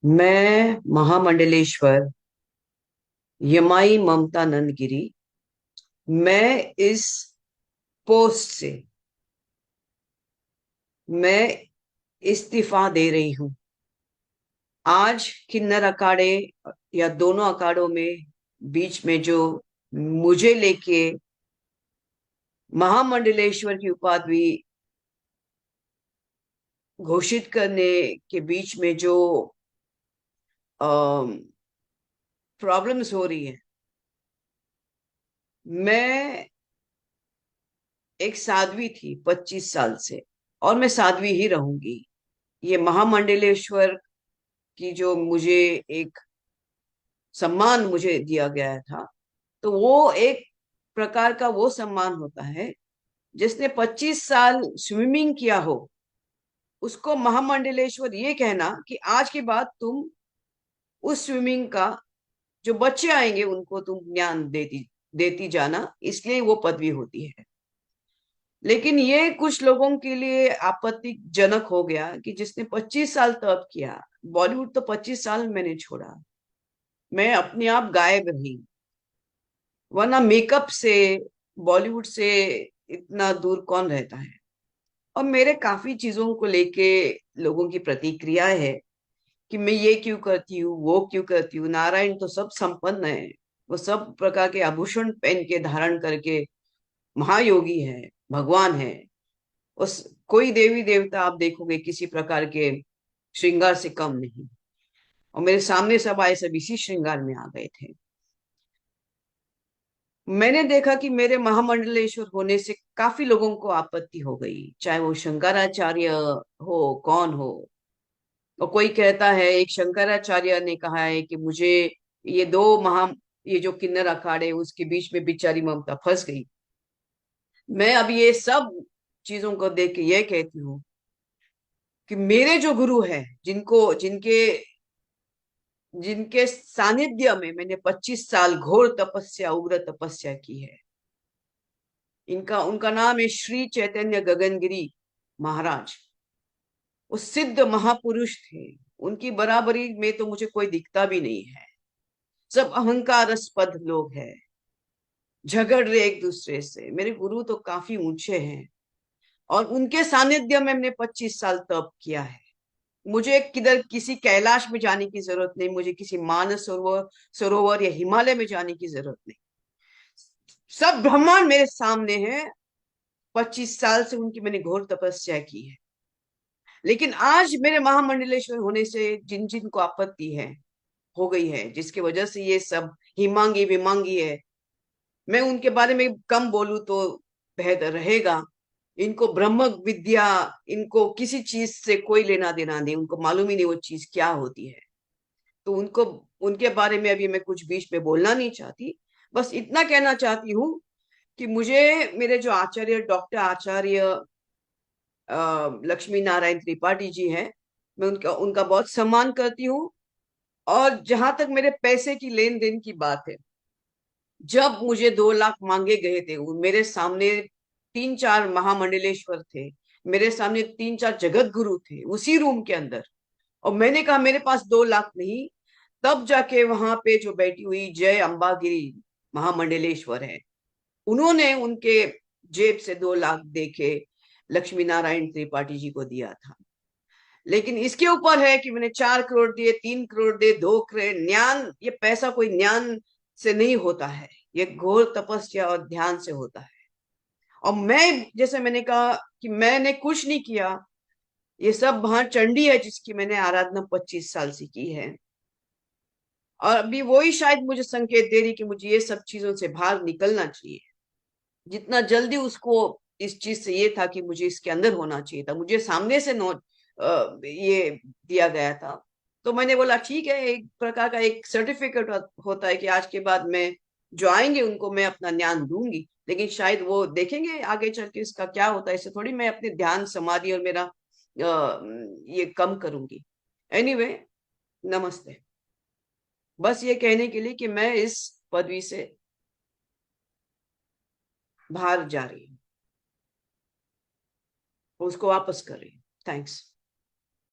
मैं महामंडलेश्वर यमाई ममता नंदगिरी। मैं इस पोस्ट से मैं इस्तीफा दे रही हूं। आज किन्नर अखाड़े या दोनों अखाड़ों में बीच में जो मुझे लेके महामंडलेश्वर की उपाधि घोषित करने के बीच में जो प्रॉब्लम्स हो रही है। मैं एक साध्वी थी 25 साल से, और मैं साध्वी ही रहूंगी। ये महामंडलेश्वर की जो मुझे एक सम्मान मुझे दिया गया था, तो वो एक प्रकार का वो सम्मान होता है। जिसने 25 साल स्विमिंग किया हो, उसको महामंडलेश्वर ये कहना कि आज के बाद तुम उस स्विमिंग का जो बच्चे आएंगे उनको तुम ज्ञान देती देती जाना, इसलिए वो पदवी होती है। लेकिन ये कुछ लोगों के लिए आपत्तिजनक हो गया कि जिसने 25 साल तप किया। बॉलीवुड तो 25 साल मैंने छोड़ा, मैं अपने आप गायब रही, वरना मेकअप से बॉलीवुड से इतना दूर कौन रहता है। और मेरे काफी चीजों को लेके लोगों की प्रतिक्रिया है कि मैं ये क्यों करती हूँ, वो क्यों करती हूँ। नारायण तो सब संपन्न है, वो सब प्रकार के आभूषण पहन के धारण करके महायोगी है, भगवान है। उस कोई देवी देवता आप देखोगे किसी प्रकार के श्रृंगार से कम नहीं। और मेरे सामने सब आए, सब इसी श्रृंगार में आ गए थे। मैंने देखा कि मेरे महामंडलेश्वर होने से काफी लोगों को आपत्ति हो गई, चाहे वो शंकराचार्य हो, कौन हो। और कोई कहता है, एक शंकराचार्य ने कहा है कि मुझे ये दो महा ये जो किन्नर अखाड़े उसके बीच में बेचारी ममता फंस गई। मैं अब ये सब चीजों को देख के ये कहती हूँ कि मेरे जो गुरु है, जिनको जिनके जिनके सानिध्य में मैंने 25 साल घोर तपस्या, उग्र तपस्या की है, इनका उनका नाम है श्री चैतन्य गगनगिरी महाराज। वो सिद्ध महापुरुष थे। उनकी बराबरी में तो मुझे कोई दिखता भी नहीं है। सब अहंकारस्पद लोग हैं, झगड़ रहे एक दूसरे से। मेरे गुरु तो काफी ऊंचे हैं, और उनके सानिध्य में मैंने 25 साल तप किया है। मुझे किधर किसी कैलाश में जाने की जरूरत नहीं, मुझे किसी मानस सरोवर सरोवर या हिमालय में जाने की जरूरत नहीं। सब ब्रह्मांड मेरे सामने है। 25 साल से उनकी मैंने घोर तपस्या की है। लेकिन आज मेरे महामंडलेश्वर होने से जिन जिन को आपत्ति है, हो गई है, जिसकी वजह से ये सब हिमांगी विमांगी है, मैं उनके बारे में कम बोलूं तो बेहतर रहेगा। इनको ब्रह्म विद्या, इनको किसी चीज से कोई लेना देना नहीं, उनको मालूम ही नहीं वो चीज क्या होती है। तो उनको उनके बारे में अभी मैं कुछ बीच में बोलना नहीं चाहती। बस इतना कहना चाहती हूँ कि मुझे मेरे जो आचार्य, डॉक्टर आचार्य लक्ष्मी नारायण त्रिपाठी जी हैं, मैं उनका उनका बहुत सम्मान करती हूँ। और जहां तक मेरे पैसे की लेन देन की बात है, जब मुझे 2 लाख मांगे गए थे, मेरे सामने 3 4 महामंडलेश्वर थे, मेरे सामने 3 4 जगत गुरु थे उसी रूम के अंदर। और मैंने कहा मेरे पास 2 लाख नहीं। तब जाके वहां पे जो बैठी हुई जय अंबागिरी महामंडलेश्वर है, उन्होंने उनके जेब से 2 लाख दे के लक्ष्मी नारायण त्रिपाठी जी को दिया था। लेकिन इसके ऊपर है कि मैंने 4 करोड़ दिए, 3 करोड़ दिए, 2 करोड़। ज्ञान, ये पैसा कोई ज्ञान से नहीं होता है, ये घोर तपस्या और ध्यान से होता है। और मैं, जैसे मैंने कहा कि मैंने कुछ नहीं किया, ये सब वहां चंडी है जिसकी मैंने आराधना 25 साल से की है। और अभी वही शायद मुझे संकेत दे रही कि मुझे ये सब चीजों से बाहर निकलना चाहिए। जितना जल्दी उसको इस चीज से ये था कि मुझे इसके अंदर होना चाहिए था, मुझे सामने से नो ये दिया गया था। तो मैंने बोला ठीक है, एक प्रकार का एक सर्टिफिकेट होता है कि आज के बाद मैं जो आएंगे उनको मैं अपना ज्ञान दूंगी। लेकिन शायद वो देखेंगे आगे चल के इसका क्या होता है। इससे थोड़ी मैं अपने ध्यान समाधि और मेरा ये कम करूंगी। एनीवे, नमस्ते। बस ये कहने के लिए कि मैं इस पदवी से बाहर जा रही हूँ, उसको वापस कर रही हूँ। थैंक्स।